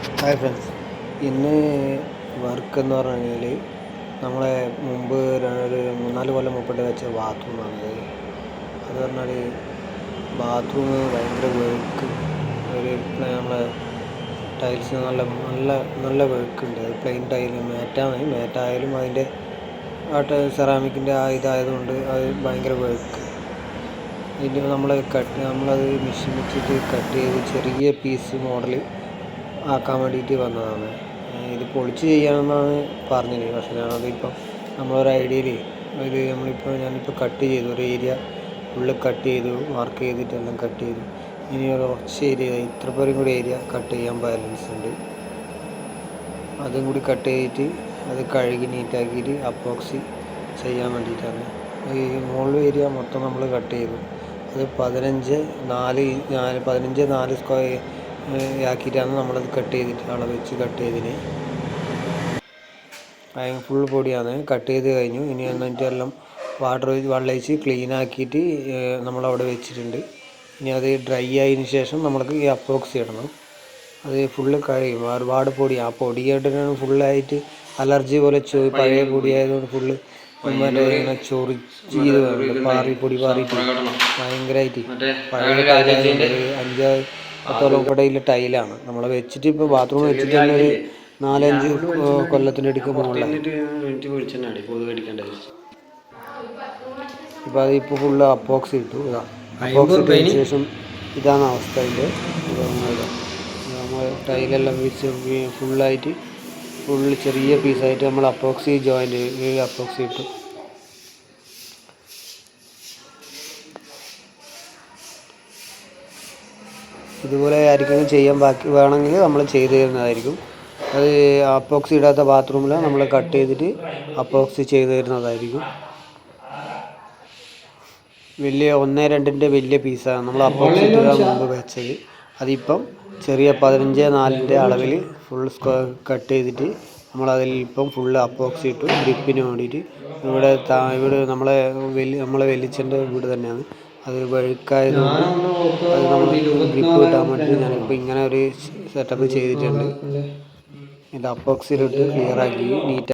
Hi friends, ഇന്ന് work എന്ന് പറഞ്ഞു കഴിഞ്ഞാൽ നമ്മളെ മുമ്പ് ഒരു 3-4 കൊല്ലം മുമ്പിട്ട് വെച്ച ബാത്റൂമാണിത്. അത് പറഞ്ഞാൽ ബാത്റൂം ഭയങ്കര വെഴുക്ക്, ഒരു നമ്മളെ ടൈൽസ് നല്ല നല്ല നല്ല വെഴുക്കുണ്ട്. അത് പ്ലെയിൻ ടൈൽ മാറ്റായാലും അതിൻ്റെ സെറാമിക്കിൻ്റെ ഇതായതുകൊണ്ട് അത് ഭയങ്കര വെഴുക്ക്. ഇതിന് നമ്മളത് മെഷീൻ വെച്ചിട്ട് കട്ട് ചെയ്ത് ചെറിയ പീസ് മോഡൽ ആക്കാൻ വേണ്ടിയിട്ട് വന്നതാണ്. ഇത് പൊളിച്ച് ചെയ്യാമെന്നാണ് പറഞ്ഞത്. പക്ഷേ ഞാനതിപ്പം നമ്മളൊരു ഐഡിയയിൽ ഞാനിപ്പോൾ കട്ട് ചെയ്തു, ഒരു ഏരിയ ഫുള്ള് കട്ട് ചെയ്തു, മാർക്ക് ചെയ്തിട്ടെല്ലാം കട്ട് ചെയ്തു. ഇനി ഒരു കുറച്ച് ഏരിയ, ഇത്ര പേരും കൂടി ഏരിയ കട്ട് ചെയ്യാൻ ബാലൻസ് ഉണ്ട്. അതും കൂടി കട്ട് ചെയ്തിട്ട് അത് കഴുകി നീറ്റാക്കിയിട്ട് അപ്പോക്സി ചെയ്യാൻ വേണ്ടിയിട്ടാണ്. ഈ മുകളിൽ ഏരിയ മൊത്തം നമ്മൾ കട്ട് ചെയ്തു. അത് 15-4 സ്ക്വയർ ആക്കിയിട്ടാണ് നമ്മളത് കട്ട് ചെയ്തിട്ട് വെച്ച് കട്ട് ചെയ്തതിന്. ഫുൾ പൊടിയാണ്. കട്ട് ചെയ്ത് കഴിഞ്ഞു. ഇനി എന്നിട്ടെല്ലാം വെള്ളമൊഴിച്ച് ക്ലീൻ ആക്കിയിട്ട് നമ്മളവിടെ വെച്ചിട്ടുണ്ട്. ഇനി അത് ഡ്രൈ ആയതിന് ശേഷം നമ്മൾക്ക് ഈ അപ്പോക്സി ഇടണം. അത് ഫുള്ള് കഴിയും. ഒരുപാട് പൊടി, ആ പൊടിയായിട്ടാണ് ഫുള്ളായിട്ട് അലർജി പോലെ പഴയ പൊടിയായതുകൊണ്ട് ഫുള്ള് ഇങ്ങനെ ചൊറിച്ച് പൊടി പാറിയിട്ട് ഭയങ്കരമായിട്ട് പഴയ ടൈലായതുകൊണ്ട് ഒരു 5-10 കൊല്ലം ടൈലാണ് നമ്മൾ വെച്ചിട്ട്. ഇപ്പോൾ ബാത്റൂം വെച്ചിട്ട് തന്നെ ഒരു 4-5 കൊല്ലത്തിൻ്റെ അടുക്ക് മുകളിലാണ്. ഇപ്പോൾ അതിപ്പോൾ ഫുള്ള് അപ്പോക്സി ഇട്ടു. അപ്പോക്സി ഇട്ടതിന് ശേഷം ഇതാണ് അവസ്ഥ. അതിൻ്റെ നമ്മൾ ടൈലെല്ലാം വെച്ച് ഫുള്ള് ചെറിയ പീസായിട്ട് നമ്മൾ അപ്പോക്സി അപ്പോക്സി ഇട്ടു. ഇതുപോലെ ആയിരിക്കും ചെയ്യാൻ വേണമെങ്കിൽ നമ്മൾ ചെയ്തു തരുന്നതായിരിക്കും. അത് അപ്പോക്സി ഇടാത്ത ബാത്റൂമിൽ നമ്മൾ കട്ട് ചെയ്തിട്ട് അപ്പോക്സി ചെയ്തു തരുന്നതായിരിക്കും. വലിയ 1-2 വലിയ പീസാണ് നമ്മൾ അപ്പോക്സി മുമ്പ് വെച്ചത്. അതിപ്പം ചെറിയ 15-4 അളവിൽ ഫുൾ സ്ക്വയർ കട്ട് ചെയ്തിട്ട് നമ്മളതിൽ ഇപ്പം ഫുള്ള് അപ്പോക്സി ഇട്ടു ഗ്രിപ്പിന് വേണ്ടിയിട്ട്. ഇവിടെ നമ്മളെ വെളിച്ചൻ്റെ വീട് തന്നെയാണ്. അത് വഴുക്കായതുകൊണ്ട് അത് നമ്മൾ ഗ്രിപ്പ് കിട്ടാൻ വേണ്ടി ഞാനിപ്പോൾ ഇങ്ങനെ ഒരു സെറ്റപ്പ് ചെയ്തിട്ടുണ്ട്. ഇത് അപ്പോക്സിയിലിട്ട് ക്ലിയറാക്കി നീറ്റ്